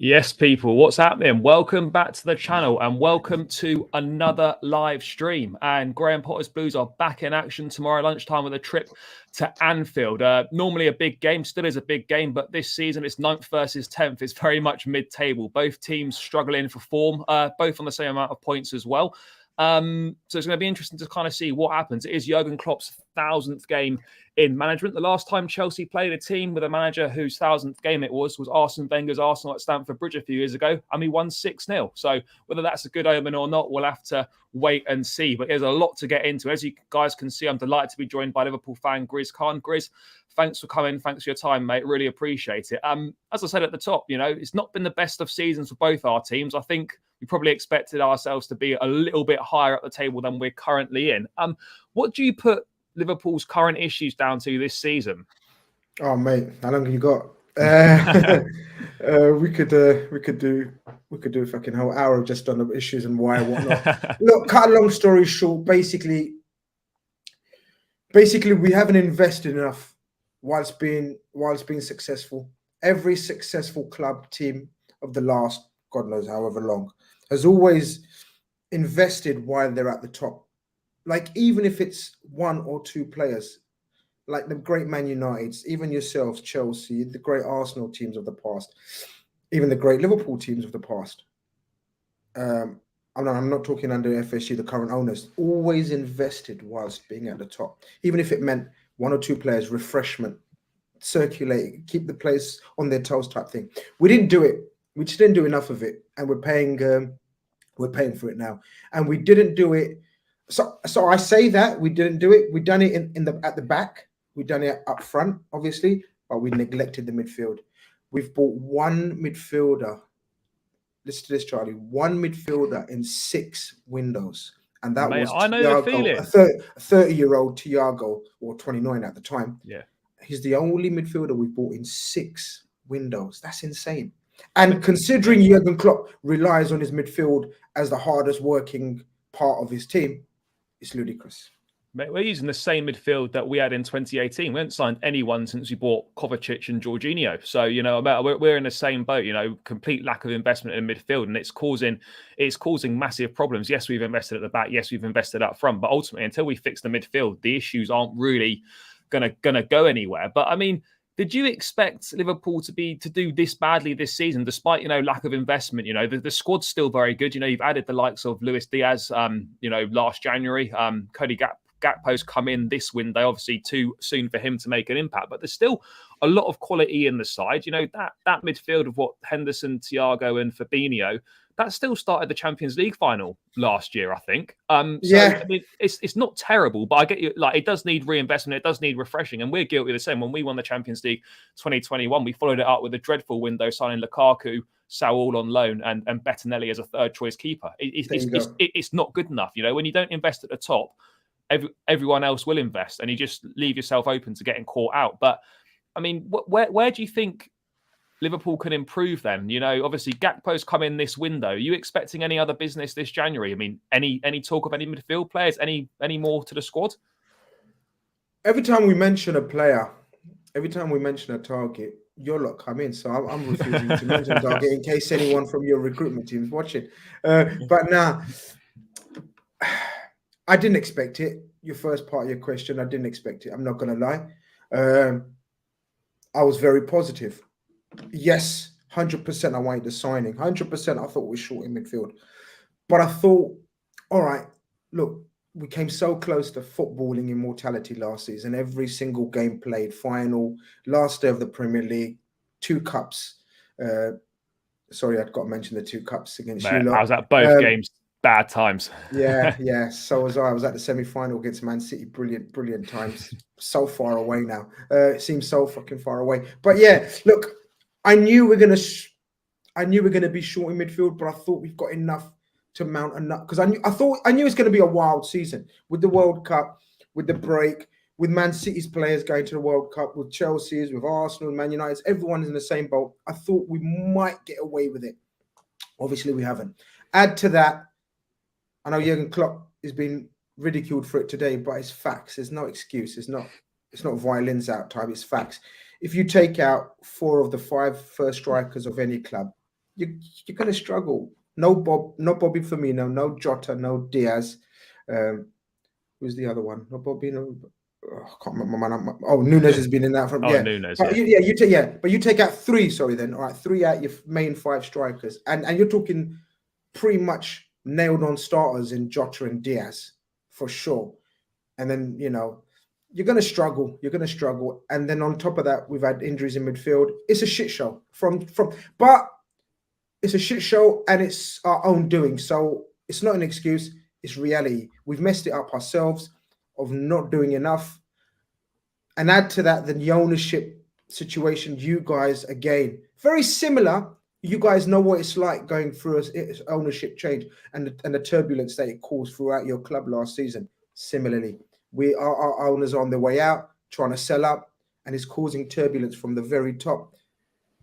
Yes, people, what's happening? Welcome back to the channel and welcome to another live stream. And Graham Potter's Blues are back in action tomorrow lunchtime with a trip to Anfield. Normally a big game, still is a big game, but this season it's 9th versus 10th. It's very much mid-table. Both teams struggling for form, both on the same amount of points as well. So it's going to be interesting to kind of see what happens. It is Jurgen Klopp's 1000th game in management. The last time Chelsea played a team with a manager whose 1000th game it was Arsene Wenger's Arsenal at Stamford Bridge a few years ago, and we won 6-0. So whether that's a good omen or not, we'll have to wait and see. But there's a lot to get into. As you guys can see, I'm delighted to be joined by Liverpool fan Grizz Khan. Grizz, thanks for coming. Thanks for your time, mate. Really appreciate it. As I said at the top, it's not been the best of seasons for both our teams. I think we probably expected ourselves to be a little bit higher up the table than we're currently in. What do you put Liverpool's current issues down to this season? Oh, mate, how long have you got? We could do a fucking whole hour just on the issues and why and whatnot. Look, cut a long story short, basically we haven't invested enough whilst being successful. Every successful club team of the last God knows however long has always invested while they're at the top. Like, even if it's one or two players, like the great Man Uniteds, even yourselves, Chelsea, the great Arsenal teams of the past, even the great Liverpool teams of the past. I'm not talking under FSG, the current owners, always invested whilst being at the top, even if it meant one or two players, refreshment, circulate, keep the players on their toes type thing. We didn't do it. We just didn't do enough of it, and we're paying for it now. And we didn't do it. So I say that we didn't do it. We done it at the back. We done it up front, obviously, but we neglected the midfield. We've bought one midfielder. Listen to this, Charlie. One midfielder in 6 windows, and that was I know Thiago, the feeling. A 30-year-old Thiago, or 29 at the time. Yeah, he's the only midfielder we bought in 6 windows. That's insane. And considering Jurgen Klopp relies on his midfield as the hardest working part of his team, it's ludicrous. Mate, we're using the same midfield that we had in 2018. We haven't signed anyone since we bought Kovacic and Jorginho. So, we're in the same boat, complete lack of investment in midfield, and it's causing massive problems. Yes, we've invested at the back. Yes, we've invested up front. But ultimately, until we fix the midfield, the issues aren't really gonna go anywhere. But I mean, did you expect Liverpool to do this badly this season, despite lack of investment? The squad's still very good. You've added the likes of Luis Diaz, last January. Cody Gakpo's come in this window, obviously too soon for him to make an impact, but there's still a lot of quality in the side. That midfield of what Henderson, Thiago, and Fabinho, that still started the Champions League final last year, I think. Yeah. I mean, it's not terrible, but I get you. Like, it does need reinvestment. It does need refreshing, and we're guilty of the same. When we won the Champions League 2021, we followed it up with a dreadful window, signing Lukaku, Saul on loan, and Bettinelli as a third choice keeper. It's not good enough. When you don't invest at the top, everyone else will invest, and you just leave yourself open to getting caught out. But I mean, where do you think Liverpool can improve then? Obviously Gakpo's come in this window. Are you expecting any other business this January? I mean, any talk of any midfield players, any more to the squad? Every time we mention a player, every time we mention a target, your lot come in. So I'm refusing to mention target in case anyone from your recruitment team is watching. But now, I didn't expect it. Your first part of your question, I didn't expect it. I'm not going to lie. I was very positive. Yes, 100% I wanted the signing. 100% I thought we were short in midfield. But I thought, all right, look, we came so close to footballing immortality last season. Every single game played, final, last day of the Premier League, 2 cups. Sorry, I've got to mention the 2 cups against you lot. I was at both games. Bad times. Yeah. So was I. I was at the semi-final against Man City. Brilliant times. So far away now. It seems so fucking far away. But yeah, look, I knew we're gonna be short in midfield, but I thought we've got enough to mount enough, because I knew it's gonna be a wild season with the World Cup, with the break, with Man City's players going to the World Cup, with Chelsea's, with Arsenal, Man United's. Everyone's in the same boat. I thought we might get away with it. Obviously, we haven't. Add to that, I know Jurgen Klopp has been ridiculed for it today, but it's facts. There's no excuse. It's not violins out time. It's facts. If you take out 4 of the 5 first strikers of any club, you're going to struggle. No Bobby Firmino, no Jota, no Diaz. Who's the other one? No Bobby, no. I can't remember my name. Oh, Nunes has been in that from Nunes, but you take out 3. Sorry, then all right, 3 out your main 5 strikers, and you're talking pretty much nailed on starters in Jota and Diaz for sure. And then you're going to struggle. You're going to struggle, and then on top of that, we've had injuries in midfield. It's a shit show but it's a shit show, and it's our own doing. So it's not an excuse. It's reality. We've messed it up ourselves of not doing enough. And add to that the ownership situation. You guys, again, very similar. You guys know what it's like going through its ownership change and the turbulence that it caused throughout your club last season. Similarly, our owners are on their way out, trying to sell up, and it's causing turbulence from the very top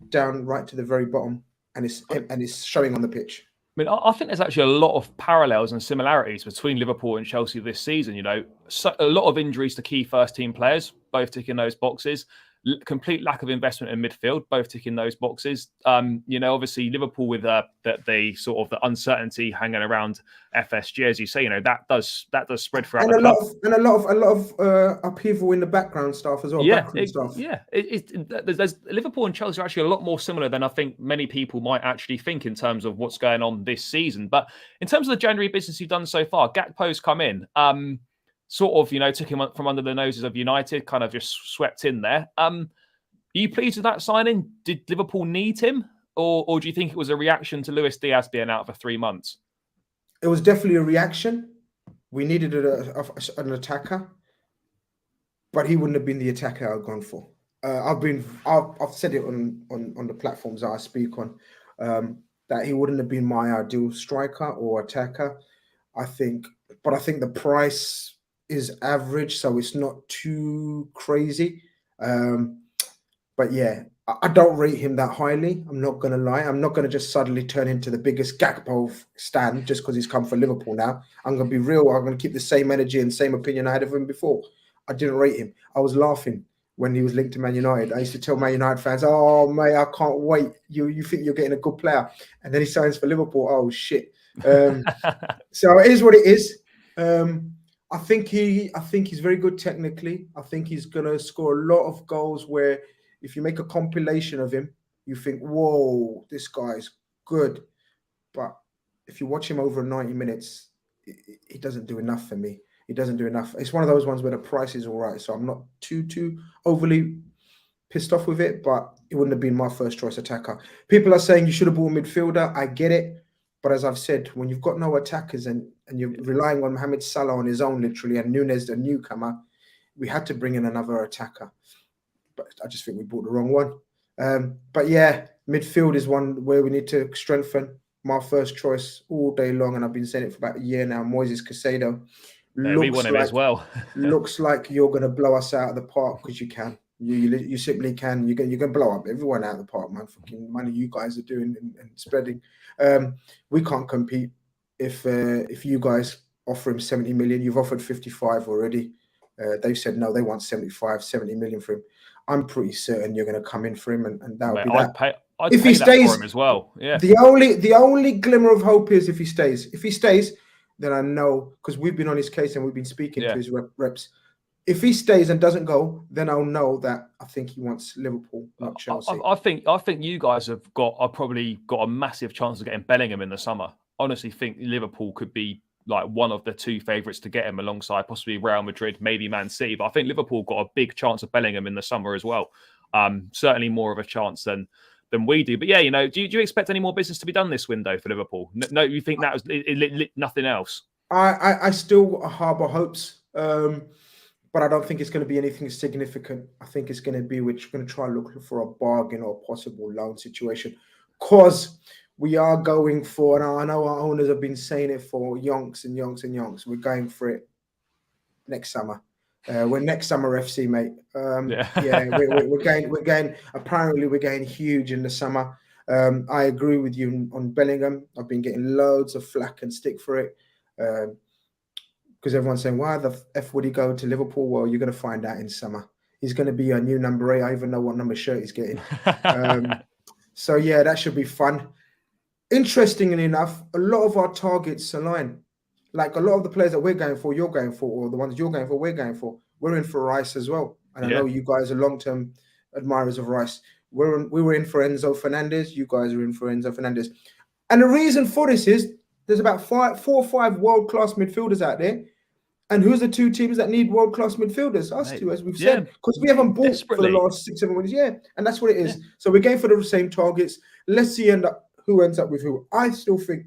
down right to the very bottom, and it's showing on the pitch. I mean, I think there's actually a lot of parallels and similarities between Liverpool and Chelsea this season. A lot of injuries to key first-team players, both ticking those boxes. Complete lack of investment in midfield, both ticking those boxes. Obviously Liverpool with the sort of the uncertainty hanging around FSG, as you say, that does spread throughout the club. A lot of upheaval in the background staff as well. There's Liverpool and Chelsea are actually a lot more similar than I think many people might actually think in terms of what's going on this season. But in terms of the January business you've done so far, Gakpo's come in. Sort of, took him from under the noses of United, kind of just swept in there. Are you pleased with that signing? Did Liverpool need him? Or do you think it was a reaction to Luis Diaz being out for 3 months? It was definitely a reaction. We needed an attacker, but he wouldn't have been the attacker I'd gone for. I've said it on the platforms that I speak on, that he wouldn't have been my ideal striker or attacker. I think the price is average, so it's not too crazy. But yeah, I don't rate him that highly. I'm not going to lie. I'm not going to just suddenly turn into the biggest Gakpo stan just because he's come for Liverpool now. I'm going to be real. I'm going to keep the same energy and same opinion I had of him before. I didn't rate him. I was laughing when he was linked to Man United. I used to tell Man United fans, "Oh, mate, I can't wait. You think you're getting a good player." And then he signs for Liverpool. Oh, shit. So it is what it is. I think he's very good technically. I think he's going to score a lot of goals where if you make a compilation of him, you think, whoa, this guy's good. But if you watch him over 90 minutes, he doesn't do enough for me. He doesn't do enough. It's one of those ones where the price is all right. So I'm not too overly pissed off with it, but it wouldn't have been my first choice attacker. People are saying you should have bought a midfielder. I get it. But as I've said, when you've got no attackers and you're relying on Mohamed Salah on his own, literally, and Nunes, the newcomer, we had to bring in another attacker. But I just think we bought the wrong one. But yeah, midfield is one where we need to strengthen. My first choice all day long, and I've been saying it for about a year now, Moises Caicedo. We want him as well. Looks like you're going to blow us out of the park because you can. You simply can. You can blow up everyone out of the park, man. Fucking money you guys are doing and spreading. We can't compete if you guys offer him 70 million. You've offered 55 already. They've said no, they want 75, 70 million for him. I'm pretty certain you're going to come in for him, and that'll be that. I'd pay that for him as well. Yeah. The only glimmer of hope is if he stays. If he stays, then I know, because we've been on his case and we've been speaking to his reps. If he stays and doesn't go, then I'll know that I think he wants Liverpool, not Chelsea. I think you guys have probably got a massive chance of getting Bellingham in the summer. Honestly, think Liverpool could be like one of the 2 favourites to get him alongside possibly Real Madrid, maybe Man City. But I think Liverpool got a big chance of Bellingham in the summer as well. Certainly more of a chance than we do. But yeah, do you expect any more business to be done this window for Liverpool? No, you think that was nothing else? I still harbour hopes. But I don't think it's going to be anything significant. I think it's going to be we're going to try and look for a bargain or a possible loan situation, because we are going for, and I know our owners have been saying it for yonks and yonks and yonks. We're going for it next summer. We're next summer FC, mate. We're going. Apparently, we're going huge in the summer. I agree with you on Bellingham. I've been getting loads of flack and stick for it. Because everyone's saying, why the F would he go to Liverpool? Well, you're going to find out in summer. He's going to be a new number 8. I even know what number shirt he's getting. So, yeah, that should be fun. interestingly enough, a lot of our targets align. Like a lot of the players that we're going for, you're going for, or the ones you're going for, we're going for. We're in for Rice as well. And I Yeah. know you guys are long-term admirers of Rice. We were in for Enzo Fernandez. You guys are in for Enzo Fernandez. And the reason for this is there's about 4 or 5 world-class midfielders out there. And who's the 2 teams that need world-class midfielders? Us Mate, two, as we've yeah, said, because we haven't bought for the desperately. last 6, 7 weeks. Yeah, and that's what it is. Yeah. So we're going for the same targets. Let's see who ends up with who. I still think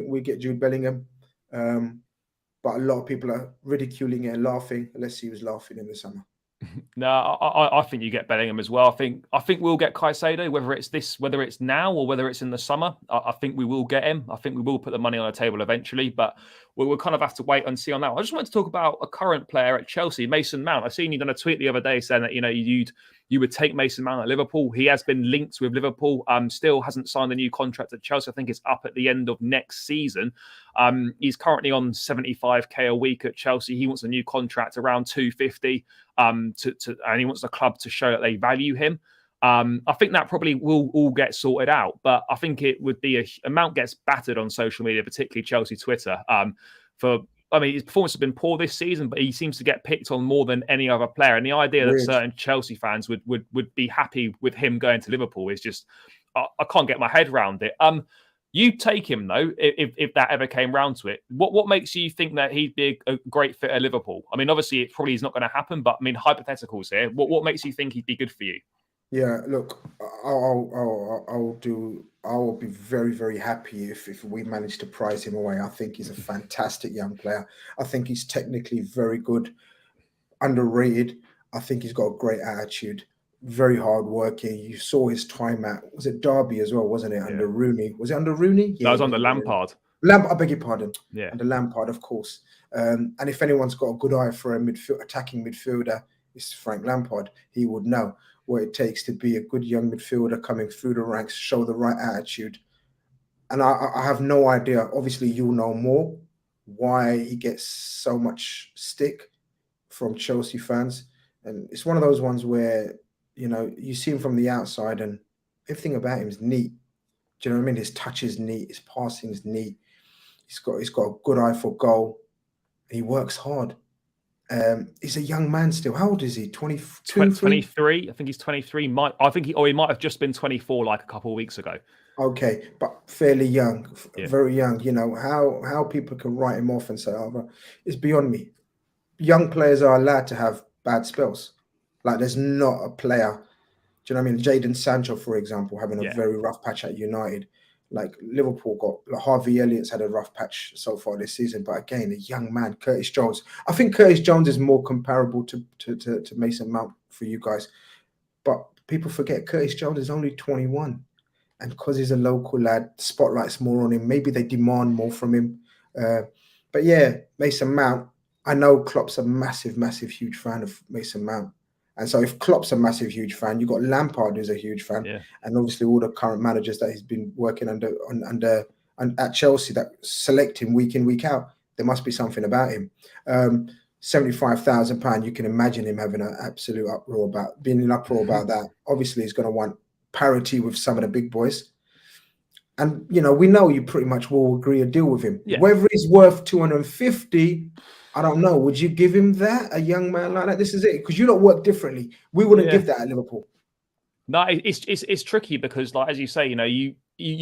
we get Jude Bellingham, but a lot of people are ridiculing it and laughing. Let's see who's laughing in the summer. No, I think you get Bellingham as well. I think we'll get Caicedo, whether it's now or whether it's in the summer. I think we will get him. I think we will put the money on the table eventually, but we'll kind of have to wait and see on that. I just wanted to talk about a current player at Chelsea, Mason Mount. I seen you done a tweet the other day saying that you would take Mason Mount at Liverpool. He has been linked with Liverpool. Still hasn't signed a new contract at Chelsea. I think it's up at the end of next season. He's currently on 75k a week at Chelsea. He wants a new contract around 250. And he wants the club to show that they value him. I think that probably will all get sorted out, but I think it would be Mount gets battered on social media, particularly Chelsea Twitter. His performance has been poor this season, but he seems to get picked on more than any other player. And the idea that certain Chelsea fans would be happy with him going to Liverpool is just I can't get my head around it. You take him though, if that ever came round to it. What makes you think that he'd be a great fit at Liverpool? I mean, obviously it probably is not going to happen, but I mean, hypotheticals here. What makes you think he'd be good for you? Yeah, look, I'll be very, very happy if we manage to prize him away. I think he's a fantastic young player. I think he's technically very good, underrated. I think he's got a great attitude, very hard working. You saw his time was it Derby as well, wasn't it? Yeah. Under Rooney. Was it under Rooney? Yeah, that was under Lampard. I beg your pardon. Yeah. Under Lampard, of course. And if anyone's got a good eye for a attacking midfielder, it's Frank Lampard. He would know what it takes to be a good young midfielder coming through the ranks, show the right attitude. And I have no idea. Obviously, you'll know more why he gets so much stick from Chelsea fans. And it's one of those ones where, you see him from the outside and everything about him is neat. Do you know what I mean? His touch is neat. His passing is neat. He's got a good eye for goal. He works hard. He's a young man still. How old is he? 22, 23. I think he's 23. He might have just been 24 like a couple of weeks ago. Okay, but fairly young, Yeah. Very young. How people can write him off and say, "Oh, it's beyond me." Young players are allowed to have bad spells. Like there's not a player. Do you know what I mean? Jadon Sancho, for example, having a very rough patch at United. Like Liverpool Harvey Elliott's had a rough patch so far this season, but again, a young man, Curtis Jones. I think Curtis Jones is more comparable to Mason Mount for you guys, but people forget Curtis Jones is only 21, and because he's a local lad, the spotlight's more on him. Maybe they demand more from him, but yeah, Mason Mount. I know Klopp's a massive, massive, huge fan of Mason Mount. And so if Klopp's a massive, huge fan, you've got Lampard who's a huge fan, and obviously all the current managers that he's been working under at Chelsea that select him week in, week out. There must be something about him. £75,000, you can imagine him having an absolute uproar about that. Obviously, he's going to want parity with some of the big boys. And, we know you pretty much will agree a deal with him. Yeah. Whether he's worth 250, I don't know. Would you give him that? A young man like that? This is it. Because you don't work differently. We wouldn't give that at Liverpool. No, it's tricky because, like as you say, you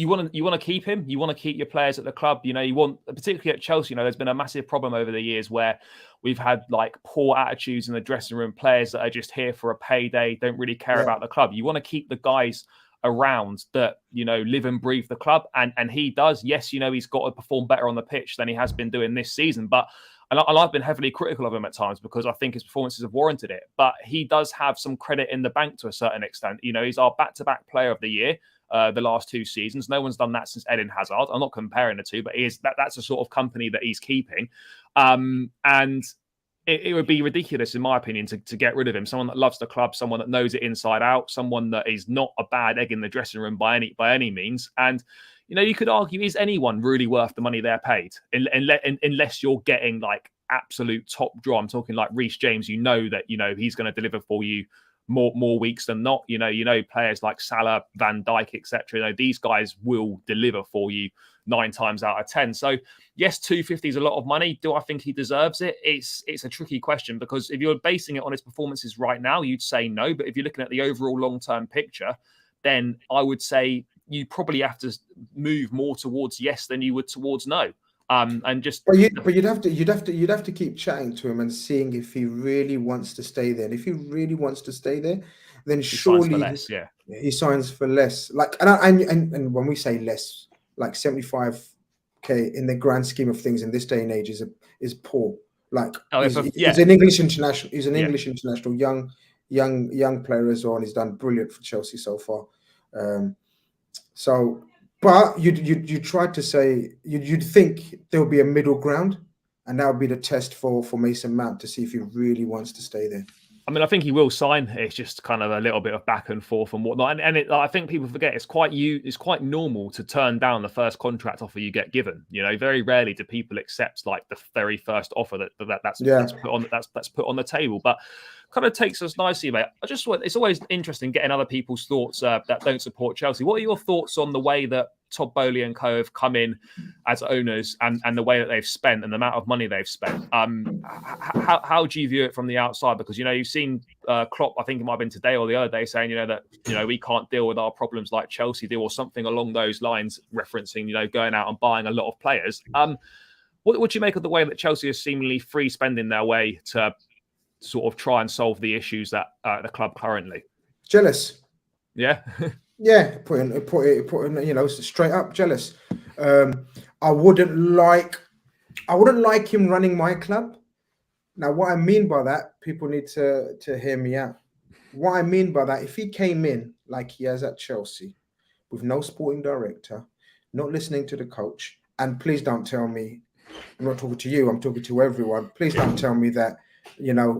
want to keep him. You want to keep your players at the club. You want, particularly at Chelsea. There's been a massive problem over the years where we've had like poor attitudes in the dressing room. Players that are just here for a payday, don't really care about the club. You want to keep the guys around that live and breathe the club, and he does. Yes, he's got to perform better on the pitch than he has been doing this season, but. And I've been heavily critical of him at times because I think his performances have warranted it. But he does have some credit in the bank to a certain extent. He's our back-to-back player of the year the last 2 seasons. No one's done that since Eden Hazard. I'm not comparing the two, but that's the sort of company that he's keeping. And it would be ridiculous, in my opinion, to get rid of him. Someone that loves the club, someone that knows it inside out, someone that is not a bad egg in the dressing room by any means. And you could argue, is anyone really worth the money they're paid? Unless you're getting like absolute top draw. I'm talking like Reece James, that, he's going to deliver for you more weeks than not. Players like Salah, Van Dijk, etc. These guys will deliver for you 9 times out of 10. So yes, 250 is a lot of money. Do I think he deserves it? It's a tricky question, because if you're basing it on his performances right now, you'd say no. But if you're looking at the overall long-term picture, then I would say you probably have to move more towards yes than you would towards no. But you'd have to keep chatting to him and seeing if he really wants to stay there. And if he really wants to stay there, then surely he signs for less. Like, and when we say less, like 75k in the grand scheme of things in this day and age is poor. Like, he's an English international. He's an English international, young player as well, and he's done brilliant for Chelsea so far. But you tried to say you'd think there'll be a middle ground, and that would be the test for Mason Mount to see if he really wants to stay there. I mean, I think he will sign. It's just kind of a little bit of back and forth and whatnot. And I think people forget it's quite normal to turn down the first contract offer you get given. Very rarely do people accept like the very first offer that's put on the table. But kind of takes us nicely, mate. It's always interesting getting other people's thoughts that don't support Chelsea. What are your thoughts on the way that Todd Boehly and co have come in as owners and the way that they've spent and the amount of money they've spent? How do you view it from the outside? Because, you've seen Klopp, I think it might have been today or the other day, saying, that, we can't deal with our problems like Chelsea do, or something along those lines, referencing, going out and buying a lot of players. What do you make of the way that Chelsea is seemingly free spending their way to sort of try and solve the issues that the club currently? Jealous. Yeah. Yeah, put in, straight up jealous. I wouldn't like him running my club. Now, what I mean by that, people need to hear me out. What I mean by that, if he came in like he has at Chelsea, with no sporting director, not listening to the coach, and please don't tell me, I'm not talking to you, I'm talking to everyone. Please don't tell me that,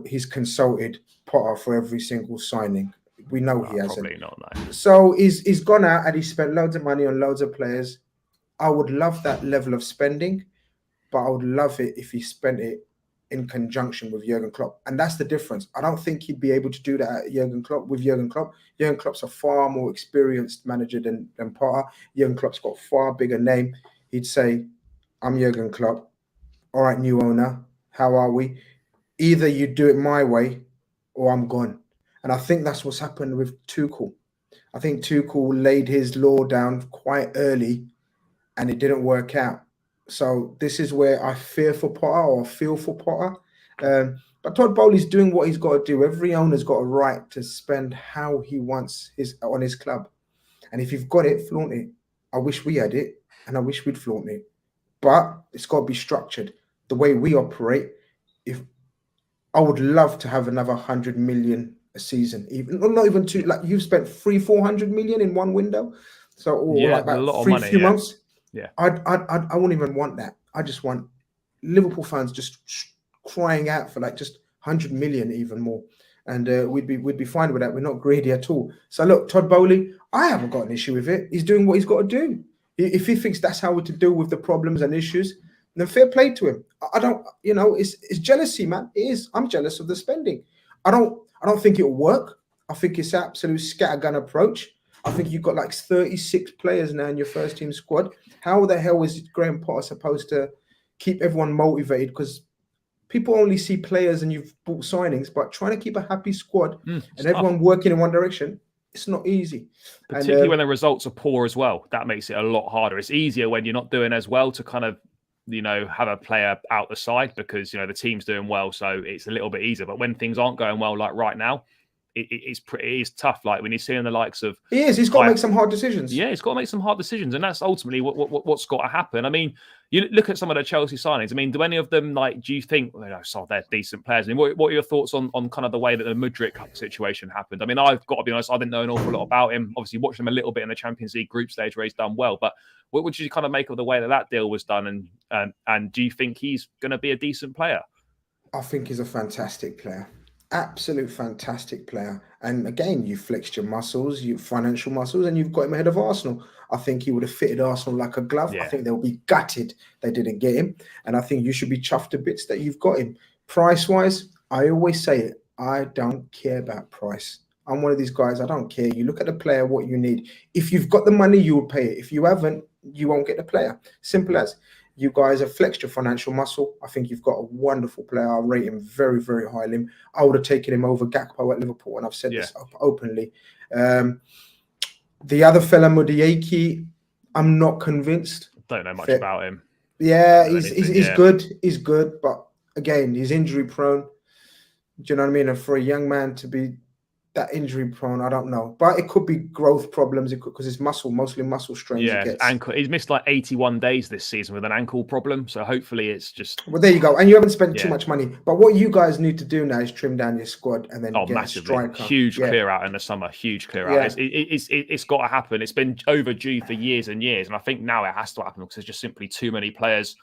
he's consulted Potter for every single signing. We know he hasn't. Probably not, no. So he's gone out and he spent loads of money on loads of players. I would love that level of spending, but I would love it if he spent it in conjunction with Jurgen Klopp. And that's the difference. I don't think he'd be able to do that at Jurgen Klopp. Jurgen Klopp's a far more experienced manager than Potter. Jurgen Klopp's got a far bigger name. He'd say, I'm Jurgen Klopp. All right, new owner, how are we? Either you do it my way or I'm gone. And I think that's what's happened with Tuchel. I think Tuchel laid his law down quite early and it didn't work out. So this is where I fear for Potter, or feel for Potter. But Todd Boehly's doing what he's got to do. Every owner's got a right to spend how he wants on his club. And if you've got it, flaunt it. I wish we had it, and I wish we'd flaunt it. But it's got to be structured. The way we operate, if I would love to have another 100 million a season, even not even two. Like, you've spent 300-400 million in one window, so like a lot of money, few months. Yeah, I wouldn't even want that. I just want Liverpool fans just crying out for like just 100 million, even more, and we'd be fine with that. We're not greedy at all. So look, Todd Boehly, I haven't got an issue with it. He's doing what he's got to do. If he thinks that's how to deal with the problems and issues, then fair play to him. I don't, it's jealousy, man. It is. I'm jealous of the spending. I don't think it'll work. I think it's absolute scattergun approach. I think you've got like 36 players now in your first team squad. How the hell is Graham Potter supposed to keep everyone motivated? Because people only see players and you've bought signings, but trying to keep a happy squad and everyone working in one direction, it's not easy. Particularly when the results are poor as well. That makes it a lot harder. It's easier when you're not doing as well to kind of, have a player out the side because, the team's doing well. So it's a little bit easier. But when things aren't going well, like right now, it is tough. Like when you're seeing the likes of... He's got to make some hard decisions. Yeah, he's got to make some hard decisions. And that's ultimately what's got to happen. I mean, you look at some of the Chelsea signings. I mean, do any of them, do you think, they're decent players? I mean, what are your thoughts on kind of the way that the Mudryk situation happened? I mean, I've got to be honest, I didn't know an awful lot about him. Obviously, watched him a little bit in the Champions League group stage where he's done well. But what would you kind of make of the way that deal was done? And do you think he's going to be a decent player? I think he's a fantastic player. Absolute fantastic player. And again, you flexed your muscles, your financial muscles, and you've got him ahead of Arsenal. I think he would have fitted Arsenal like a glove. Yeah. I think they'll be gutted they didn't get him. And I think you should be chuffed to bits that you've got him. Price-wise, I always say it, I don't care about price. I'm one of these guys. I don't care. You look at the player, what you need. If you've got the money, you will pay it. If you haven't, you won't get the player. Simple as. You guys have flexed your financial muscle. I think you've got a wonderful player. I rate him very, very highly. I would have taken him over Gakpo at Liverpool, and I've said this openly. The other fella, Mudryk, I'm not convinced. Don't know much about him. Yeah, he's good. He's good, but again, he's injury prone. Do you know what I mean? And for a young man to be that injury prone, I don't know, but it could be growth problems. It could, because it's mostly muscle strains. Yeah, ankle. He's missed like 81 days this season with an ankle problem, so hopefully it's just. Well, there you go, and you haven't spent too much money. But what you guys need to do now is trim down your squad and then get massively. a striker. Huge clear out in the summer. Huge clear out. It's got to happen. It's been overdue for years and years, and I think now it has to happen because there's just simply too many players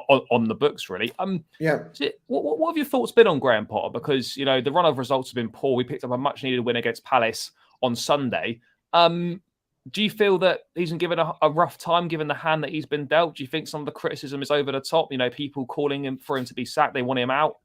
on the books, really. What have your thoughts been on Graham Potter? Because the run of results have been poor. We picked up a much needed win against Palace on Sunday. Do you feel that he's been given a rough time, given the hand that he's been dealt? Do you think some of the criticism is over the top? People calling him for him to be sacked, they want him out.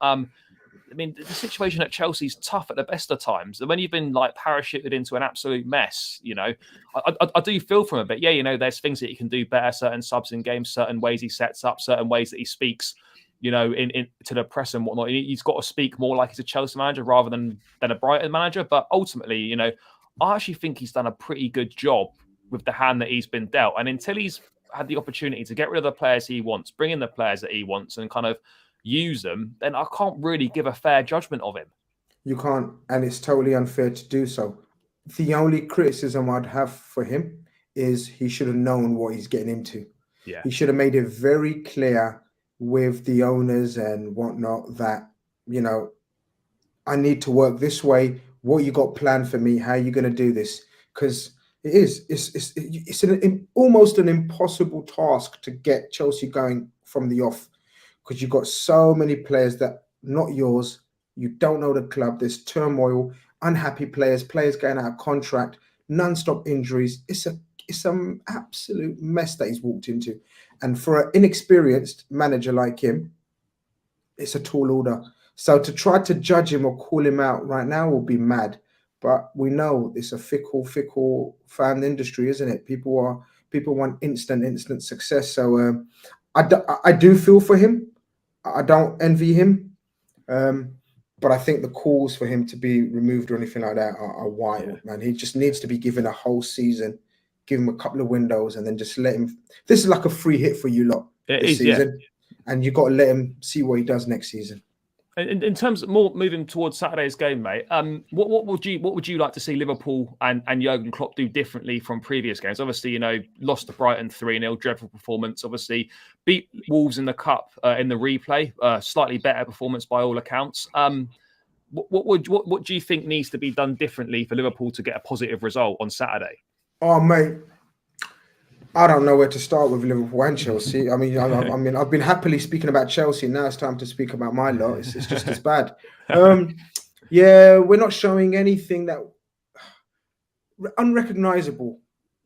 I mean, the situation at Chelsea is tough at the best of times. And when you've been like parachuted into an absolute mess, I do feel from him a bit. Yeah, there's things that he can do better, certain subs in games, certain ways he sets up, certain ways that he speaks, in to the press and whatnot. He's got to speak more like he's a Chelsea manager rather than a Brighton manager. But ultimately, I actually think he's done a pretty good job with the hand that he's been dealt. And until he's had the opportunity to get rid of the players he wants, bring in the players that he wants, and kind of use them, then I can't really give a fair judgment of him. You can't, and it's totally unfair to do so. The only criticism I'd have for him is he should have known what he's getting into. Yeah, he should have made it very clear with the owners and whatnot that I need to work this way. What you got planned for me? How are you going to do this? Because it's almost an impossible task to get Chelsea going from the off. Because you've got so many players that not yours. You don't know the club. There's turmoil, unhappy players going out of contract, non-stop injuries. It's an absolute mess that he's walked into. And for an inexperienced manager like him, it's a tall order. So to try to judge him or call him out right now will be mad. But we know it's a fickle fan industry, isn't it? People want instant success. So I do feel for him. I don't envy him, but I think the calls for him to be removed or anything like that are wild, man. He just needs to be given a whole season, give him a couple of windows, and then just let him. This is like a free hit for you lot this season, and you got to let him see what he does next season. In terms of more moving towards Saturday's game, mate, what would you like to see Liverpool and Jurgen Klopp do differently from previous games? Obviously, lost to Brighton 3-0, dreadful performance. Obviously, beat Wolves in the cup in the replay, slightly better performance by all accounts. What do you think needs to be done differently for Liverpool to get a positive result on Saturday? Oh, mate, I don't know where to start with Liverpool and Chelsea. I mean, I've been happily speaking about Chelsea. Now it's time to speak about my lot. It's just as bad. We're not showing anything that unrecognizable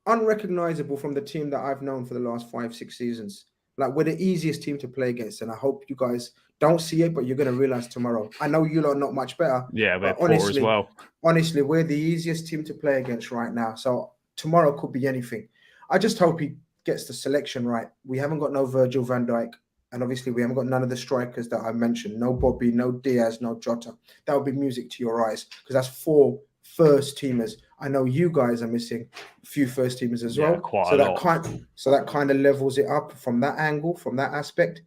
from the team that I've known for the last 5-6 seasons. Like, we're the easiest team to play against, and I hope you guys don't see it, but you're going to realize tomorrow. I know you lot are not much better. Yeah, we're poor as well. Honestly, we're the easiest team to play against right now. So tomorrow could be anything. I just hope he gets the selection right. We haven't got no Virgil van Dijk, and obviously we haven't got none of the strikers that I mentioned. No Bobby, no Diaz, no Jota. That would be music to your eyes, because that's 4 first teamers. I know you guys are missing a few first teamers as well. Quite a lot. So that kind of levels it up from that angle, from that aspect.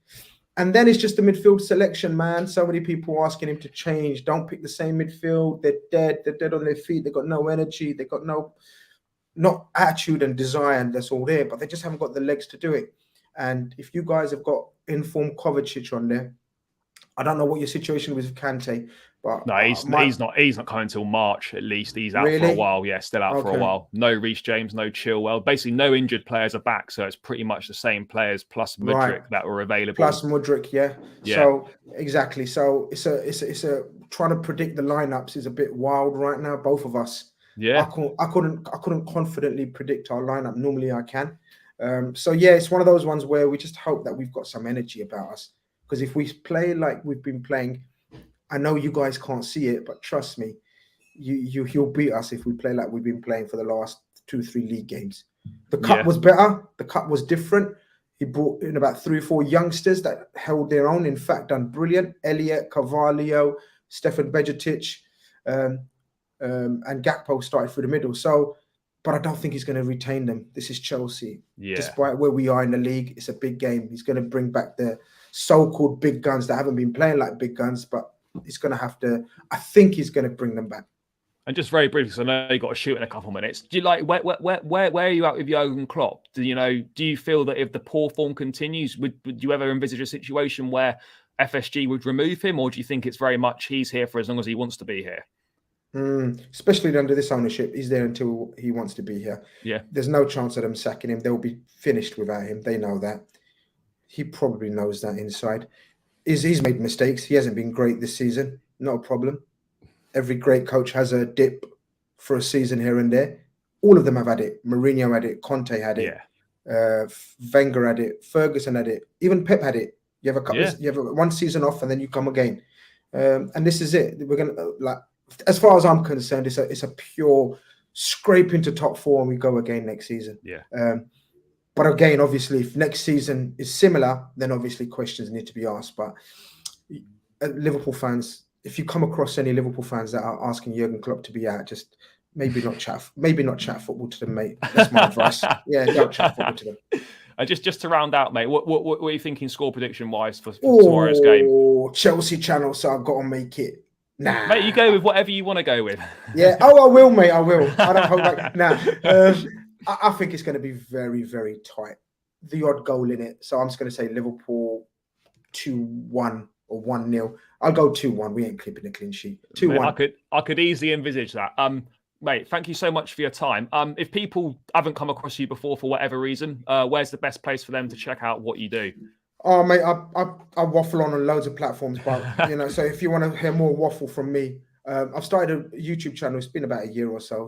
And then it's just the midfield selection, man. So many people asking him to change. Don't pick the same midfield. They're dead. They're dead on their feet. They've got no energy. They've got not attitude and desire, and that's all there, but they just haven't got the legs to do it. And if you guys have got informed Kovacic on there, I don't know what your situation was with Kante, but no, he's not coming till March at least. He's out for a while. Yeah, still out for a while. No Reece James, no Chilwell. Basically, no injured players are back, so it's pretty much the same players plus Mudryk that were available. Plus Mudryk, yeah. So exactly. So it's a trying to predict the lineups is a bit wild right now. Both of us. Yeah, I couldn't confidently predict our lineup. Normally I can. It's one of those ones where we just hope that we've got some energy about us. Because if we play like we've been playing, I know you guys can't see it, but trust me, he'll beat us if we play like we've been playing for the last 2-3 league games. The cup Yeah. was better. The cup was different. He brought in about 3 or 4 youngsters that held their own. In fact, done brilliant. Elliot, Carvalho, Stefan Bejic, and Gakpo started through the middle. So, but I don't think he's going to retain them. This is Chelsea. Yeah. Despite where we are in the league, it's a big game. He's going to bring back the so-called big guns that haven't been playing like big guns, but he's going to have to. I think he's going to bring them back. And just very briefly, because I know you got to shoot in a couple of minutes. Do you like where are you at with Jurgen Klopp? Do you feel that if the poor form continues, would you ever envisage a situation where FSG would remove him, or do you think it's very much he's here for as long as he wants to be here? Especially under this ownership, he's there until he wants to be here. Yeah, there's no chance of them sacking him. They'll be finished without him. They know that. He probably knows that inside. He's made mistakes. He hasn't been great this season. Not a problem. Every great coach has a dip for a season here and there. All of them have had it. Mourinho had it. Conte had it. Yeah. Wenger had it. Ferguson had it. Even Pep had it. You have you have one season off and then you come again. And this is it. We're gonna as far as I'm concerned, it's a pure scrape into top 4 and we go again next season. Yeah. But again, obviously, if next season is similar, then obviously questions need to be asked. But Liverpool fans, if you come across any Liverpool fans that are asking Jurgen Klopp to be out, just maybe not chat football to them, mate. That's my advice. Yeah, don't chat football to them. Just to round out, mate, what are you thinking score prediction wise for tomorrow's game? Chelsea channel, so I've got to make it. Nah, mate, you go with whatever you want to go with. Yeah. Oh, I will, mate. I will. I don't hold back. Nah. I think it's going to be very, very tight. The odd goal in it. So I'm just going to say Liverpool 2-1 or 1-0. I'll go 2-1. We ain't clipping a clean sheet. 2-1. I could easily envisage that. Mate, thank you so much for your time. If people haven't come across you before for whatever reason, where's the best place for them to check out what you do? Oh, mate, I waffle on loads of platforms, but so if you want to hear more waffle from me, I've started a YouTube channel. It's been about a year or so,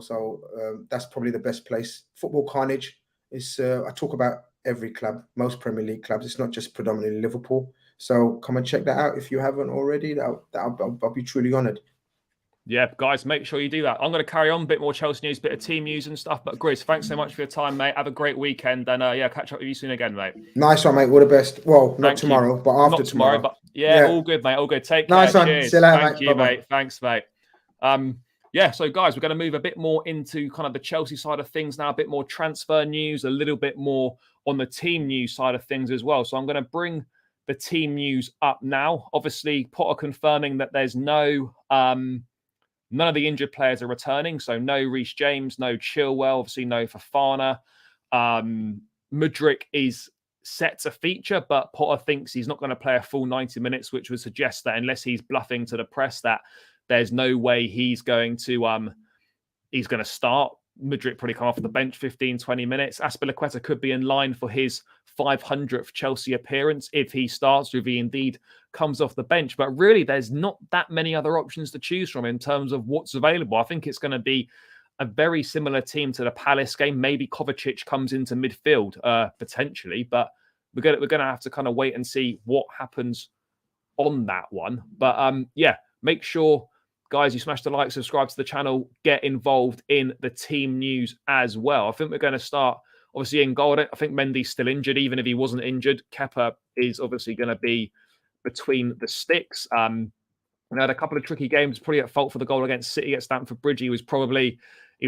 that's probably the best place. Football Carnage is. I talk about every club, most Premier League clubs. It's not just predominantly Liverpool. So come and check that out if you haven't already. I'll be truly honoured. Yeah, guys, make sure you do that. I'm going to carry on a bit more Chelsea news, bit of team news and stuff. But Grizz, thanks so much for your time, mate. Have a great weekend, and catch up with you soon again, mate. Nice one, mate. All the best. Well, not tomorrow, but after tomorrow. But all good, mate. All good. Take care. Nice one. Cheers. See you later, Thank you, mate. Thanks, mate. So guys, we're going to move a bit more into kind of the Chelsea side of things now, a bit more transfer news, a little bit more on the team news side of things as well. So I'm going to bring the team news up now. Obviously, Potter confirming that there's none of the injured players are returning. So no Reece James, no Chilwell, obviously no Fofana. Mudryk is set to feature, but Potter thinks he's not going to play a full 90 minutes, which would suggest that unless he's bluffing to the press that there's no way he's going to start. Mudryk probably come off the bench 15, 20 minutes. Azpilicueta could be in line for his 500th Chelsea appearance if he starts, or if he indeed comes off the bench. But really, there's not that many other options to choose from in terms of what's available. I think it's going to be a very similar team to the Palace game. Maybe Kovacic comes into midfield, potentially, but we're going to have to kind of wait and see what happens on that one. But make sure, guys, you smash the like, subscribe to the channel, get involved in the team news as well. I think we're going to start, obviously, in goal. I think Mendy's still injured. Even if he wasn't injured, Kepa is obviously going to be between the sticks. We had a couple of tricky games, probably at fault for the goal against City at Stamford Bridge. He was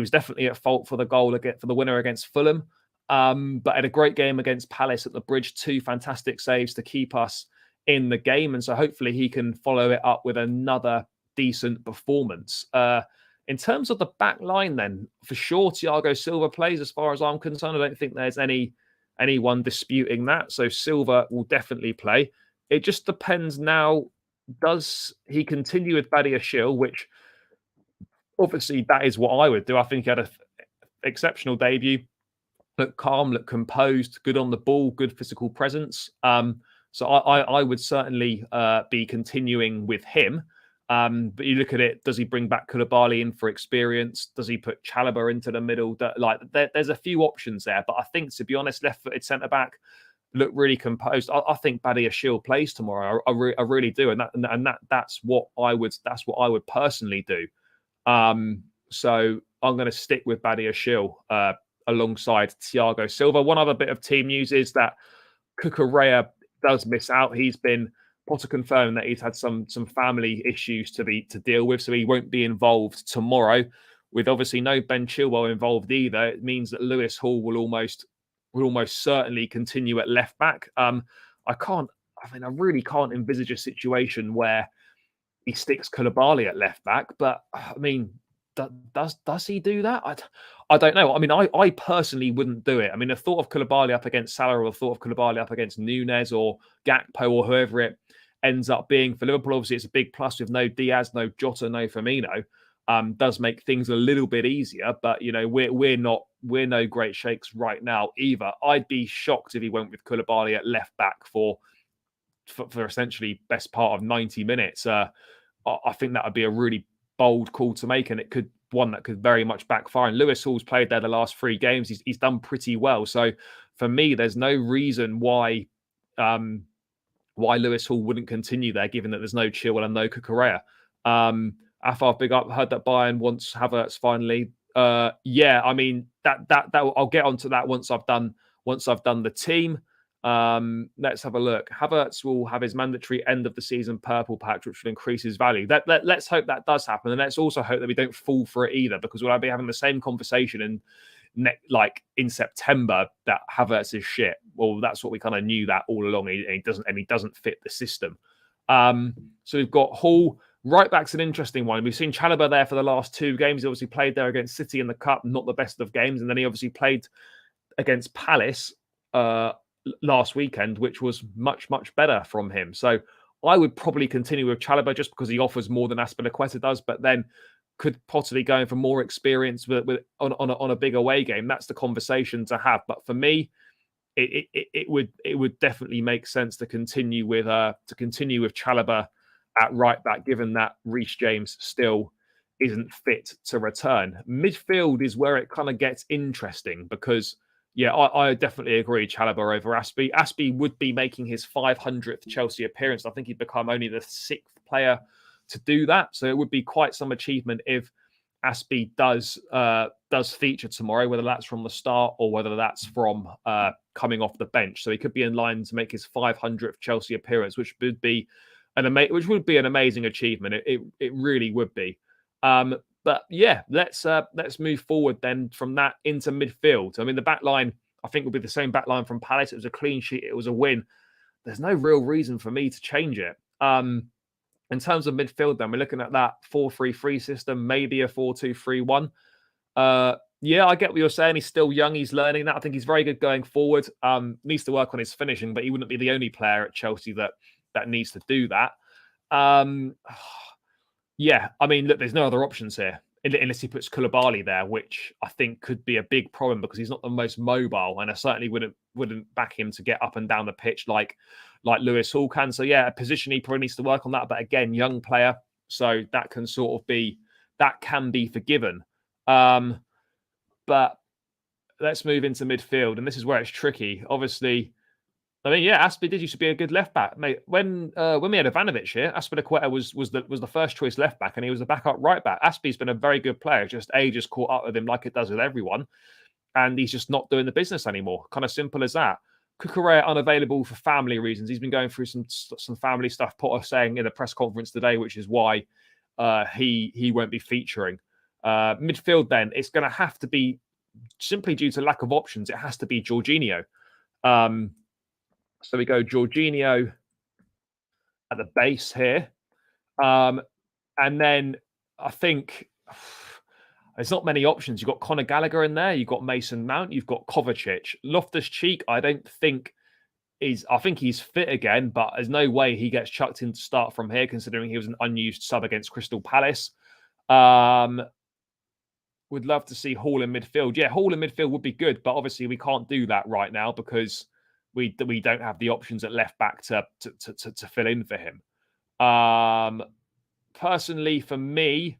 definitely at fault for the goal for the winner against Fulham. But had a great game against Palace at the Bridge. 2 fantastic saves to keep us in the game. And so hopefully he can follow it up with another decent performance. In terms of the back line, then, for sure, Thiago Silva plays. As far as I'm concerned, I don't think there's anyone disputing that. So Silva will definitely play. It just depends now. Does he continue with Badiashile, which obviously that is what I would do. I think he had an exceptional debut. Looked calm, looked composed, good on the ball, good physical presence. So I would certainly be continuing with him. But you look at it, does he bring back Koulibaly in for experience? Does he put Chalobah into the middle? There's a few options there. But I think, to be honest, left-footed centre-back look really composed. I think Badiashile plays tomorrow. I really do, and that's what I would personally do. So I'm going to stick with Badiashile alongside Thiago Silva. One other bit of team news is that Cucurella does miss out. Potter confirmed that he's had some family issues to deal with, so he won't be involved tomorrow. With obviously no Ben Chilwell involved either, it means that Lewis Hall will almost certainly continue at left back. I really can't envisage a situation where he sticks Koulibaly at left back, but I mean, does he do that? I don't know. I mean, I personally wouldn't do it. I mean, the thought of Koulibaly up against Salah, or the thought of Koulibaly up against Nunez or Gakpo or whoever it ends up being for Liverpool, obviously it's a big plus with no Diaz, no Jota, no Firmino. Does make things a little bit easier, but you know, we're no great shakes right now either. I'd be shocked if he went with Koulibaly at left back for essentially best part of 90 minutes. I think that would be a really bold call to make, and it could very much backfire. And Lewis Hall's played there the last 3 games. He's done pretty well. So for me, there's no reason why Lewis Hall wouldn't continue there, given that there's no Chilwell and no Cucurella. Afar, big up. Heard that Bayern wants Havertz finally. Yeah, I mean that I'll get onto that once I've done the team. Let's have a look. Havertz will have his mandatory end of the season purple patch, which will increase his value. Let's hope that does happen, and let's also hope that we don't fall for it either, because we'll be having the same conversation in September that Havertz is shit. Well, that's what we kind of knew that all along. He doesn't fit the system. So we've got Hall. Right back's an interesting one. We've seen Chalobah there for the last 2 games. He obviously played there against City in the Cup, not the best of games, and then he obviously played against Palace last weekend, which was much better from him. So I would probably continue with Chalobah just because he offers more than Azpilicueta does, but then could possibly go in for more experience on a big away game. That's the conversation to have. But for me, it would definitely make sense to continue with Chalobah at right back, given that Reece James still isn't fit to return. Midfield is where it kind of gets interesting, because yeah, I definitely agree. Chalobah over Aspie. Aspie would be making his 500th Chelsea appearance. I think he'd become only the 6th player to do that. So it would be quite some achievement if Aspie does feature tomorrow, whether that's from the start or whether that's from coming off the bench. So he could be in line to make his 500th Chelsea appearance, which would be an amazing achievement. It really would be. But yeah, let's move forward then from that into midfield. I mean, the back line, I think, will be the same back line from Palace. It was a clean sheet. It was a win. There's no real reason for me to change it. In terms of midfield, then, we're looking at that 4-3-3 system, maybe a 4-2-3-1. Yeah, I get what you're saying. He's still young. He's learning that. I think he's very good going forward. Needs to work on his finishing, but he wouldn't be the only player at Chelsea that needs to do that. Yeah, I mean, look, there's no other options here unless he puts Koulibaly there, which I think could be a big problem because he's not the most mobile, and I certainly wouldn't back him to get up and down the pitch like Lewis Hall can. So yeah, a position he probably needs to work on that. But again, young player, so that can be forgiven. But let's move into midfield, and this is where it's tricky. Obviously, I mean, yeah, Aspie used to be a good left back, mate. When we had Ivanovic here, Azpilicueta was the first choice left back, and he was the backup right back. Aspie's been a very good player. Just age has caught up with him, like it does with everyone, and he's just not doing the business anymore. Kind of simple as that. Cucurella unavailable for family reasons. He's been going through some family stuff. Potter saying in a press conference today, which is why he won't be featuring. Midfield, then it's going to have to be, simply due to lack of options, it has to be Jorginho. So we go Jorginho at the base here. And then I think there's not many options. You've got Conor Gallagher in there. You've got Mason Mount. You've got Kovacic. Loftus-Cheek, I think he's fit again, but there's no way he gets chucked in to start from here, considering he was an unused sub against Crystal Palace. Would love to see Hall in midfield. Yeah, Hall in midfield would be good, but obviously we can't do that right now because we don't have the options at left back to fill in for him. Personally, for me,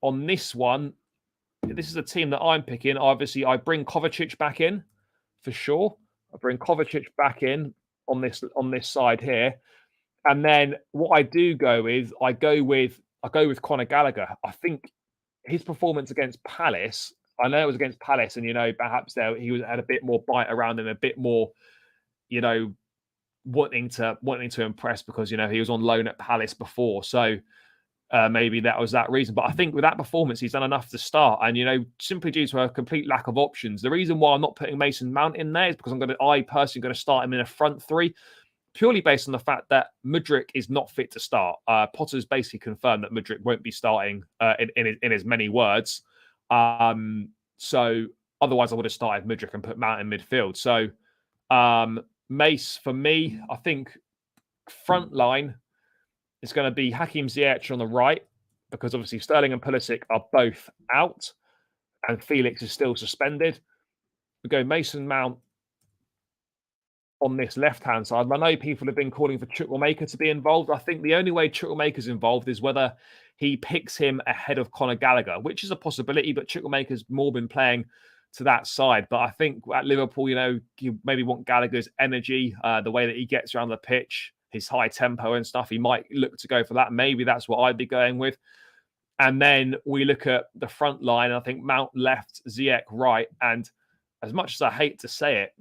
on this one, this is a team that I'm picking. Obviously, I bring Kovacic back in for sure. I bring Kovacic back in on this side here, and then what I do go with, I go with Conor Gallagher. I think his performance against Palace, I know it was against Palace, and perhaps had a bit more bite around him, a bit more, wanting to impress because he was on loan at Palace before, so maybe that was that reason. But I think with that performance, he's done enough to start, and simply due to a complete lack of options. The reason why I'm not putting Mason Mount in there is because I personally going to start him in a front three, purely based on the fact that Mudryk is not fit to start. Potter's basically confirmed that Mudryk won't be starting in as many words. So otherwise, I would have started Mudryk and put Mount in midfield. So Mace, for me, I think front line is going to be Hakim Ziyech on the right, because obviously Sterling and Pulisic are both out and Felix is still suspended. We go Mason Mount on this left-hand side. I know people have been calling for Chukwuemeka to be involved. I think the only way Chukwuemeka's involved is whether he picks him ahead of Conor Gallagher, which is a possibility, but Chukwuemeka's more been playing to that side. But I think at Liverpool, you maybe want Gallagher's energy, the way that he gets around the pitch, his high tempo and stuff. He might look to go for that. Maybe that's what I'd be going with. And then we look at the front line. I think Mount left, Ziyech right. And as much as I hate to say it,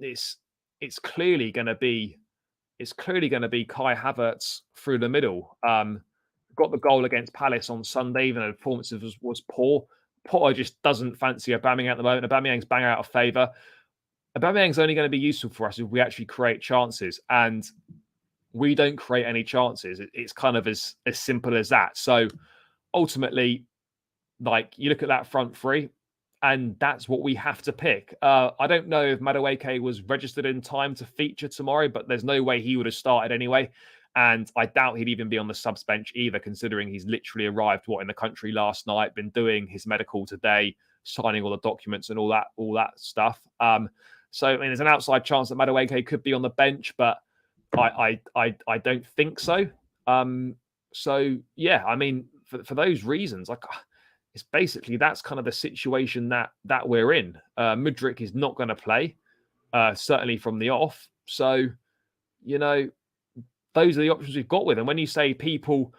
it's clearly going to be Kai Havertz through the middle. Got the goal against Palace on Sunday, even though the performance was poor. Potter just doesn't fancy Aubameyang at the moment. Aubameyang's bang out of favour. Aubameyang's only going to be useful for us if we actually create chances, and we don't create any chances. It's kind of as simple as that. So ultimately, you look at that front three, and that's what we have to pick. I don't know if Madueke was registered in time to feature tomorrow, but there's no way he would have started anyway. And I doubt he'd even be on the subs bench either, considering he's literally arrived, in the country last night, been doing his medical today, signing all the documents and all that stuff. So, I mean, there's an outside chance that Madueke could be on the bench, but I don't think so. So, yeah, I mean, for those reasons, it's basically that's kind of the situation that we're in. Mudryk is not going to play, certainly from the off. So, those are the options we've got with him. When you say people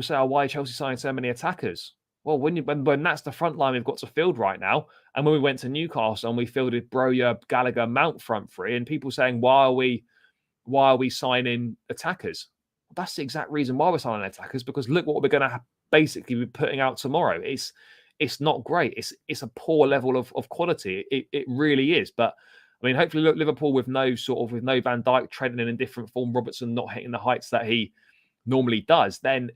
say, "Oh, why Chelsea signing so many attackers?" Well, when that's the front line we've got to field right now, and when we went to Newcastle and we fielded Broja, Gallagher, Mount front three, and people saying, "Why are we signing attackers?" Well, that's the exact reason why we're signing attackers, because look what we're going to basically be putting out tomorrow. It's not great. It's a poor level of quality. It really is. But I mean, hopefully, look, Liverpool with no Van Dijk trending in different form, Robertson not hitting the heights that he normally does, then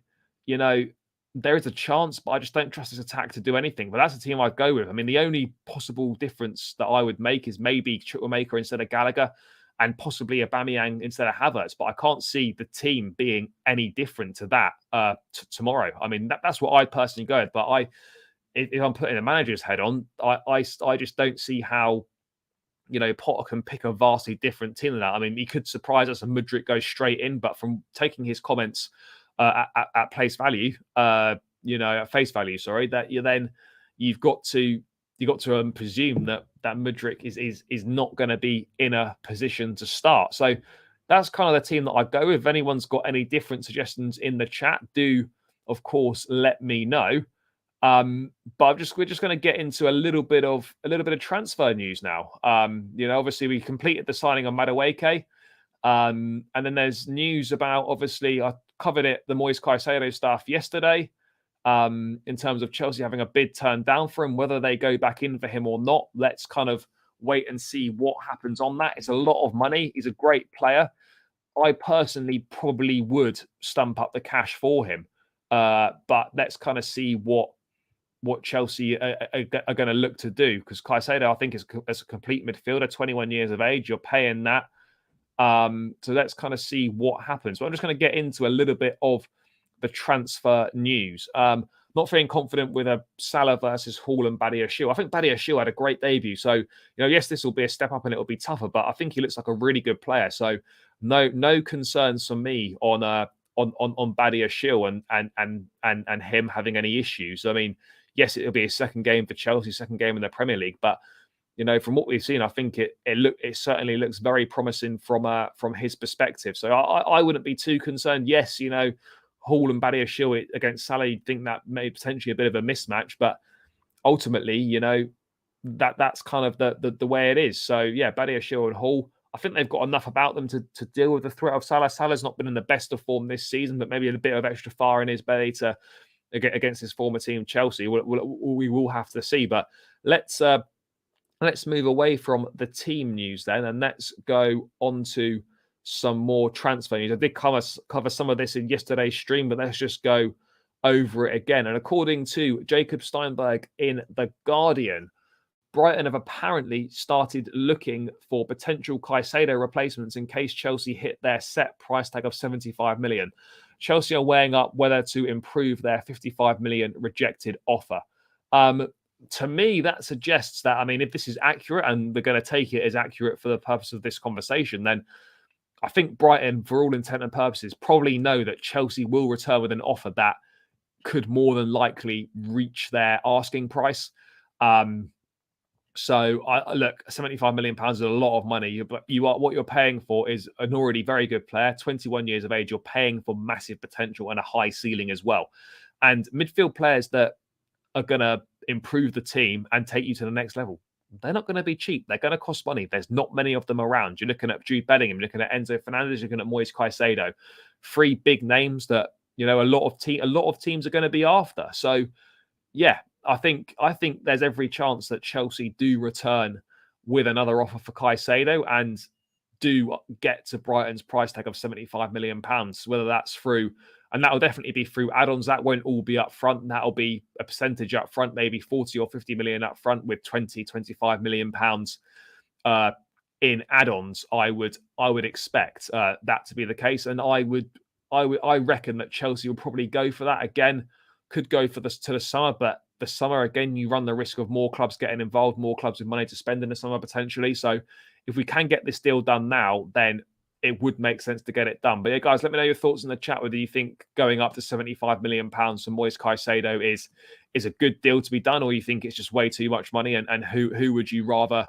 there is a chance, but I just don't trust this attack to do anything. But that's the team I'd go with. I mean, the only possible difference that I would make is maybe Chukwuemeka instead of Gallagher, and possibly Aubameyang instead of Havertz. But I can't see the team being any different to that tomorrow. I mean, that's what I personally go with. But if I'm putting the manager's head on, I just don't see how Potter can pick a vastly different team than that. I mean, he could surprise us and Mudryk goes straight in, but from taking his comments at face value, at face value, sorry, that you've got to presume that Mudryk is not going to be in a position to start. So that's kind of the team that I go with. If anyone's got any different suggestions in the chat, do of course let me know. But we're just going to get into a little bit of transfer news now. Obviously we completed the signing of Madueke, and then there's news about, obviously I covered it, the Moise Caicedo stuff yesterday, in terms of Chelsea having a bid turned down for him, whether they go back in for him or not. Let's kind of wait and see what happens on that. It's a lot of money. He's a great player. I personally probably would stump up the cash for him, but let's kind of see what Chelsea are going to look to do, because Caicedo, I think, is a complete midfielder, 21 years of age. You're paying that. So let's kind of see what happens. So I'm just going to get into a little bit of the transfer news. Not feeling confident with a Salah versus Hall and Badiashile. I think Badiashile had a great debut. So, yes, this will be a step up and it will be tougher, but I think he looks like a really good player. So no concerns for me on Badiashile and him having any issues. I mean, yes, it'll be his second game for Chelsea, second game in the Premier League, but from what we've seen, I think it certainly looks very promising from his perspective. So I wouldn't be too concerned. Yes, Hall and Badiashile against Salah, you'd think that may potentially a bit of a mismatch, but ultimately, you know, that's kind of the way it is. So yeah, Badiashile and Hall, I think they've got enough about them to deal with the threat of Salah. Salah's not been in the best of form this season, but maybe a bit of extra fire in his belly to against his former team Chelsea. We will have to see. But let's move away from the team news then, and let's go on to some more transfer news. I did cover some of this in yesterday's stream, but let's just go over it again. And according to Jacob Steinberg in The Guardian, Brighton have apparently started looking for potential Caicedo replacements in case Chelsea hit their set price tag of 75 million. Chelsea are weighing up whether to improve their 55 million rejected offer. To me, that suggests that, I mean, if this is accurate and we're going to take it as accurate for the purpose of this conversation, then I think Brighton, for all intent and purposes, probably know that Chelsea will return with an offer that could more than likely reach their asking price. So, look, £75 million is a lot of money, but what you're paying for is an already very good player, 21 years of age. You're paying for massive potential and a high ceiling as well. And midfield players that are going to improve the team and take you to the next level, they're not going to be cheap. They're going to cost money. There's not many of them around. You're looking at Jude Bellingham, you're looking at Enzo Fernandez, you're looking at Moise Caicedo. 3 big names that, you know, a lot of teams are going to be after. So, yeah, I think there's every chance that Chelsea do return with another offer for Caicedo and do get to Brighton's price tag of £75 million, whether that's through, and that'll definitely be through add-ons. That won't all be up front. That'll be a percentage up front, maybe 40 or 50 million up front with 25 million pounds in add-ons. I would expect that to be the case. And I reckon that Chelsea will probably go for that again. Could go for to the summer, but the summer, again, you run the risk of more clubs getting involved, more clubs with money to spend in the summer potentially. So if we can get this deal done now, then it would make sense to get it done. But yeah, guys, let me know your thoughts in the chat, whether you think going up to £75 million for Moise Caicedo is a good deal to be done, or you think it's just way too much money, and who would you rather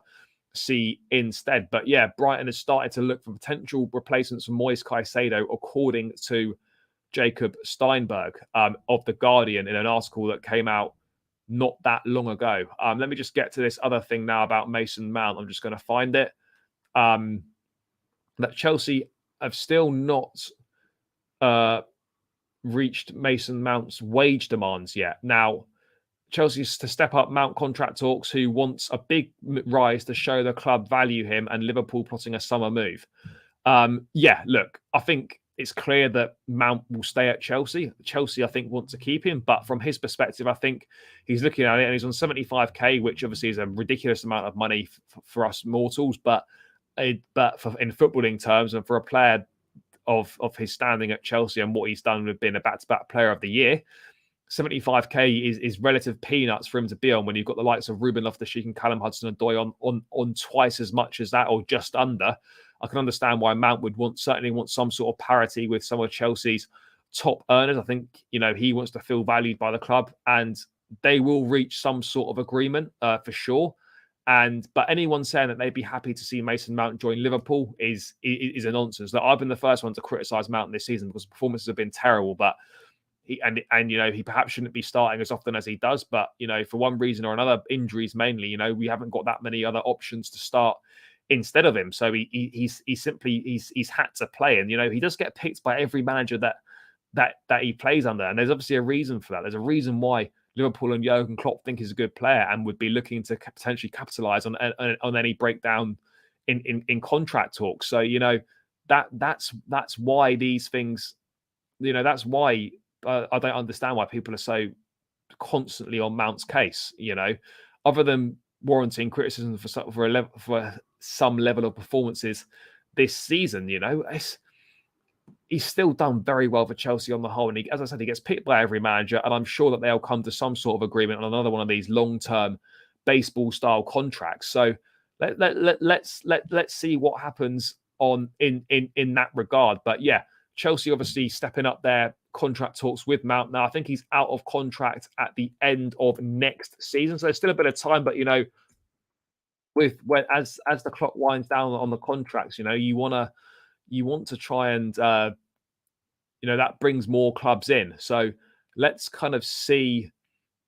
see instead? But yeah, Brighton has started to look for potential replacements for Moise Caicedo, according to Jacob Steinberg of The Guardian in an article that came out not that long ago. Let me just get to this other thing now about Mason Mount. I'm just going to find it. That Chelsea have still not reached Mason Mount's wage demands yet. Now, Chelsea's to step up Mount contract talks, who wants a big rise to show the club value him, and Liverpool plotting a summer move. Yeah, look, I think it's clear that Mount will stay at Chelsea. Chelsea, I think, want to keep him. But from his perspective, I think he's looking at it and he's on 75k, which obviously is a ridiculous amount of money for us mortals. But in footballing terms, and for a player of his standing at Chelsea and what he's done with being a back-to-back player of the year, 75k is relative peanuts for him to be on when you've got the likes of Ruben Loftus-Cheek and Callum Hudson-Odoi on twice as much as that, or just under. I can understand why Mount would certainly want some sort of parity with some of Chelsea's top earners. I think, you know, he wants to feel valued by the club, and they will reach some sort of agreement for sure. But anyone saying that they'd be happy to see Mason Mount join Liverpool is a nonsense. That I've been the first one to criticise Mount this season because performances have been terrible, but he perhaps shouldn't be starting as often as he does. But, you know, for one reason or another, injuries mainly, you know, we haven't got that many other options to start instead of him. So he's had to play. And, you know, he does get picked by every manager that he plays under. And there's obviously a reason for that. There's a reason why Liverpool and Jurgen Klopp think he's a good player and would be looking to potentially capitalise on any breakdown in contract talks. So, you know, that's why these things, you know, that's why I don't understand why people are so constantly on Mount's case, you know, other than warranting criticism for some level of performances this season. You know, he's still done very well for Chelsea on the whole, and as I said, he gets picked by every manager, and I'm sure that they'll come to some sort of agreement on another one of these long-term baseball style contracts. So let's see what happens in that regard. But yeah, Chelsea obviously stepping up their contract talks with Mount. Now, I think he's out of contract at the end of next season, so there's still a bit of time. But, you know, as the clock winds down on the contracts, you know, you want to try and you know, that brings more clubs in. So let's kind of see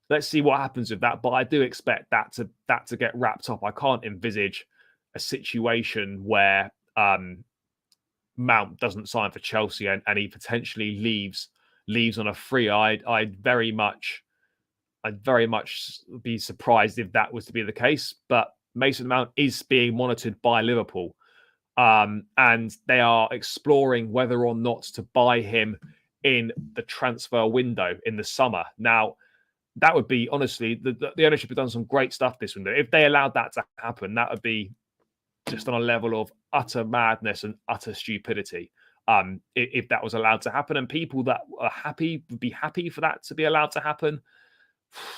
let's see what happens with that. But I do expect that to get wrapped up. I can't envisage a situation where Mount doesn't sign for Chelsea and he potentially leaves on a free. I'd very much be surprised if that was to be the case. But Mason Mount is being monitored by Liverpool, and they are exploring whether or not to buy him in the transfer window in the summer. Now, that would be, honestly, the ownership have done some great stuff this window. If they allowed that to happen, that would be just on a level of utter madness and utter stupidity. If that was allowed to happen, and people that are happy would be happy for that to be allowed to happen.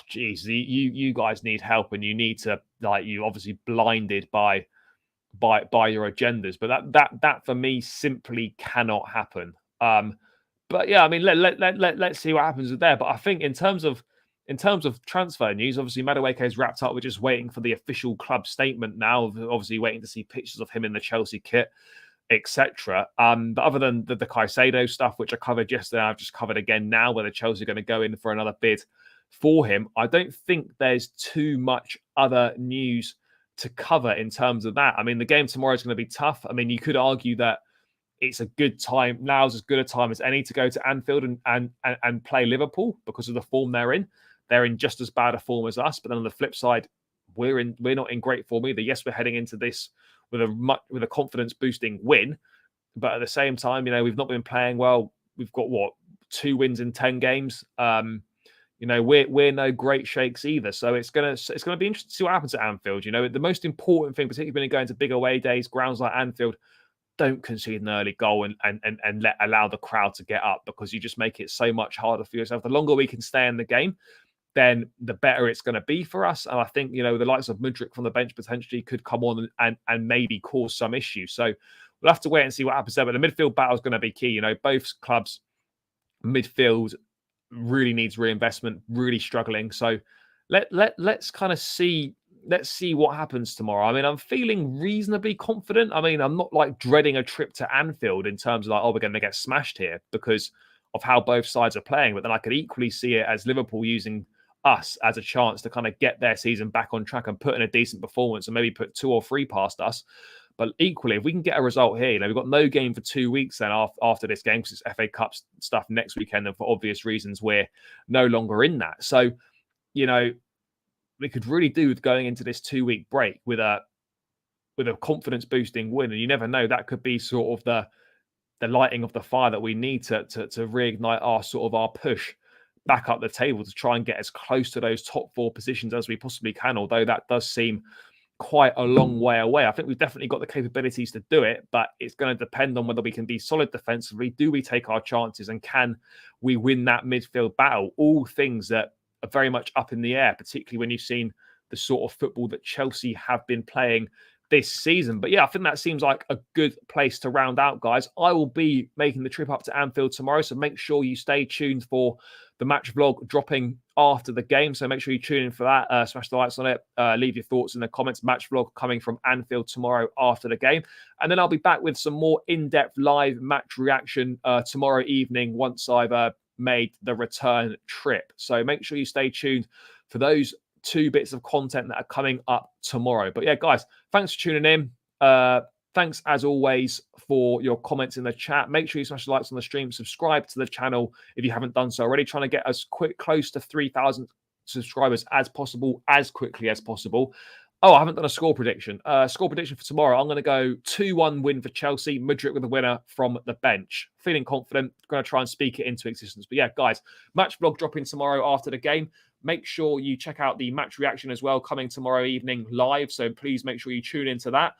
Geez, you guys need help, and you need to, like, you obviously blinded by your agendas. But that for me simply cannot happen. But yeah, I mean, let's see what happens with there. But I think in terms of transfer news, obviously Madueke is wrapped up. We're just waiting for the official club statement now. Obviously waiting to see pictures of him in the Chelsea kit, etc. But other than the Caicedo stuff, which I covered yesterday, I've just covered again now, whether Chelsea are going to go in for another bid for him. I don't think there's too much other news to cover in terms of that. I mean, the game tomorrow is going to be tough. I mean, you could argue that it's a good time. Now's as good a time as any to go to Anfield and play Liverpool because of the form they're in. They're in just as bad a form as us. But then on the flip side, we're not in great form either. Yes, we're heading into this with a confidence boosting win, but at the same time, we've not been playing well. We've got 2 wins in 10 games. We're no great shakes either. So it's gonna be interesting to see what happens at Anfield. The most important thing, particularly when you're going to big away days, grounds like Anfield, don't concede an early goal and allow the crowd to get up, because you just make it so much harder for yourself. The longer we can stay in the game, then the better it's going to be for us. And I think, the likes of Mudryk from the bench potentially could come on and maybe cause some issues. So we'll have to wait and see what happens there. But the midfield battle is going to be key. Both clubs' midfield really needs reinvestment, really struggling. So let's kind of see. Let's see what happens tomorrow. I mean, I'm feeling reasonably confident. I mean, I'm not like dreading a trip to Anfield in terms of like, we're going to get smashed here because of how both sides are playing. But then I could equally see it as Liverpool using us as a chance to kind of get their season back on track and put in a decent performance and maybe put 2 or 3 past us. But equally, if we can get a result here, we've got no game for 2 weeks then after this game, because it's FA Cup stuff next weekend, and for obvious reasons, we're no longer in that. So, we could really do with going into this 2-week break with a confidence boosting win. And you never know, that could be sort of the lighting of the fire that we need to reignite our push back up the table to try and get as close to those top 4 positions as we possibly can. Although that does seem quite a long way away. I think we've definitely got the capabilities to do it, but it's going to depend on whether we can be solid defensively. Do we take our chances, and can we win that midfield battle? All things that are very much up in the air, particularly when you've seen the sort of football that Chelsea have been playing this season. But yeah, I think that seems like a good place to round out, guys. I will be making the trip up to Anfield tomorrow, so make sure you stay tuned for the match vlog dropping after the game. So make sure you tune in for that. Smash the likes on it. Leave your thoughts in the comments. Match vlog coming from Anfield tomorrow after the game. And then I'll be back with some more in-depth live match reaction tomorrow evening once I've made the return trip. So make sure you stay tuned for those 2 bits of content that are coming up tomorrow. But yeah, guys, thanks for tuning in. Thanks, as always, for your comments in the chat. Make sure you smash the likes on the stream. Subscribe to the channel if you haven't done so already. Trying to get as close to 3,000 subscribers as possible, as quickly as possible. Oh, I haven't done a score prediction. Score prediction for tomorrow. I'm going to go 2-1 win for Chelsea. Mudryk with the winner from the bench. Feeling confident. Going to try and speak it into existence. But yeah, guys, match vlog dropping tomorrow after the game. Make sure you check out the match reaction as well, coming tomorrow evening live. So please make sure you tune into that.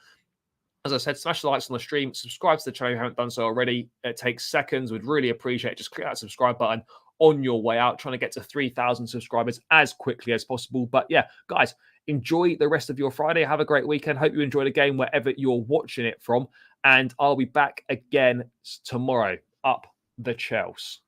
As I said, smash the likes on the stream. Subscribe to the channel if you haven't done so already. It takes seconds. We'd really appreciate it. Just click that subscribe button on your way out. Trying to get to 3,000 subscribers as quickly as possible. But yeah, guys, enjoy the rest of your Friday. Have a great weekend. Hope you enjoy the game wherever you're watching it from. And I'll be back again tomorrow. Up the Chelsea.